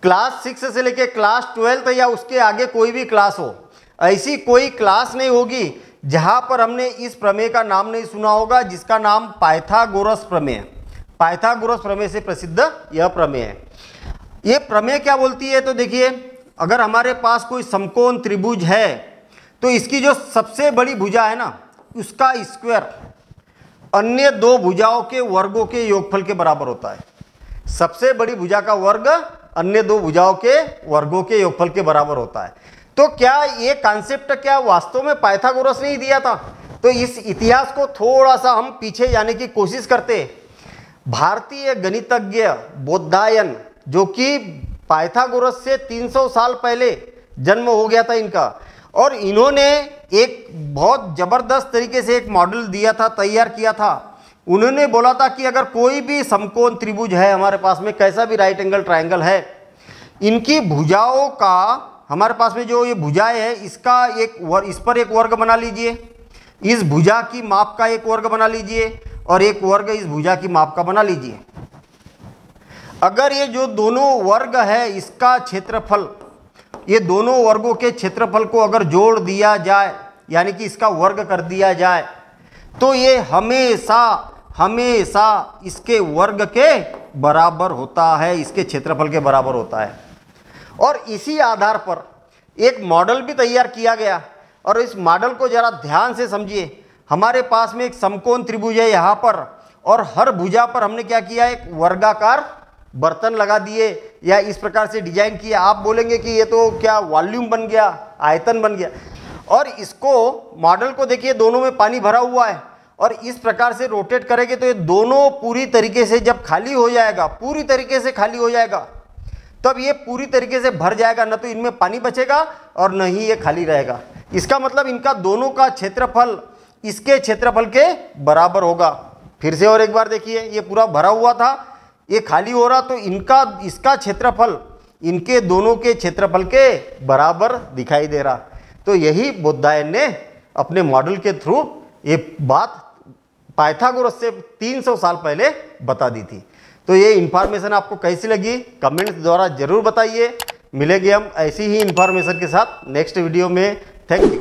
Class 6 से लेके class 12 या उसके आगे कोई भी क्लास हो, ऐसी कोई क्लास नहीं होगी जहां पर हमने इस प्रमेय का नाम नहीं सुना होगा, जिसका नाम पाइथागोरस प्रमेय। पाइथागोरस प्रमेय से प्रसिद्ध यह प्रमेय है। ये प्रमेय क्या बोलती है, तो देखिए, अगर हमारे पास कोई समकोण त्रिभुज है तो इसकी जो सबसे बड़ी भुजा है ना, उसका स्क्वायर अन्य दो भुजाओं के वर्गों के योगफल के बराबर होता है। सबसे बड़ी भुजा का वर्ग अन्य दो भुजाओं के वर्गों के योगफल के बराबर होता है। तो क्या ये कॉन्सेप्ट क्या वास्तव में पाइथागोरस ने ही दिया था? तो इस इतिहास को थोड़ा सा हम पीछे जाने की कोशिश करते हैं। भारतीय गणितज्ञ बोधायन, जो कि पाइथागोरस से 300 साल पहले जन्म हो गया था इनका, और इन्होंने एक बहुत जबरदस्त तरीके से एक मॉडल दिया था, तैयार किया था। उन्होंने बोला था कि अगर कोई भी समकोण त्रिभुज है हमारे पास में, कैसा भी राइट एंगल ट्रायंगल है, इनकी भुजाओं का, हमारे पास में जो ये भुजाएं है, इसका इस पर एक वर्ग बना लीजिए, इस भुजा की माप का एक वर्ग बना लीजिए, और एक वर्ग इस भुजा की माप का बना लीजिए। अगर ये जो दोनों वर्ग है, इसका क्षेत्रफल, ये दोनों वर्गों के क्षेत्रफल को अगर जोड़ दिया जाए, यानी कि इसका वर्ग कर दिया जाए, तो ये हमेशा हमेशा इसके वर्ग के बराबर होता है, इसके क्षेत्रफल के बराबर होता है। और इसी आधार पर एक मॉडल भी तैयार किया गया, और इस मॉडल को जरा ध्यान से समझिए। हमारे पास में एक समकोण त्रिभुज है यहाँ पर, और हर भुजा पर हमने क्या किया, एक वर्गाकार बर्तन लगा दिए, या इस प्रकार से डिजाइन किया। आप बोलेंगे कि ये तो क्या वॉल्यूम बन गया, आयतन बन गया। और इसको मॉडल को देखिए, दोनों में पानी भरा हुआ है, और इस प्रकार से रोटेट करेंगे तो ये दोनों पूरी तरीके से जब खाली हो जाएगा, पूरी तरीके से खाली हो जाएगा, तब ये पूरी तरीके से भर जाएगा, न तो इनमें पानी बचेगा और न ही ये खाली रहेगा। इसका मतलब इनका दोनों का क्षेत्रफल इसके क्षेत्रफल के बराबर होगा। फिर से और एक बार देखिए, ये पूरा भरा हुआ था, ये खाली हो रहा, तो इसका क्षेत्रफल इनके दोनों के क्षेत्रफल के बराबर दिखाई दे रहा। तो यही बोधायन ने अपने मॉडल के थ्रू ये बात पाइथागोरस से 300 साल पहले बता दी थी। तो ये इन्फॉर्मेशन आपको कैसी लगी, कमेंट्स द्वारा जरूर बताइए। मिलेंगे हम ऐसी ही इन्फॉर्मेशन के साथ नेक्स्ट वीडियो में। Thank you.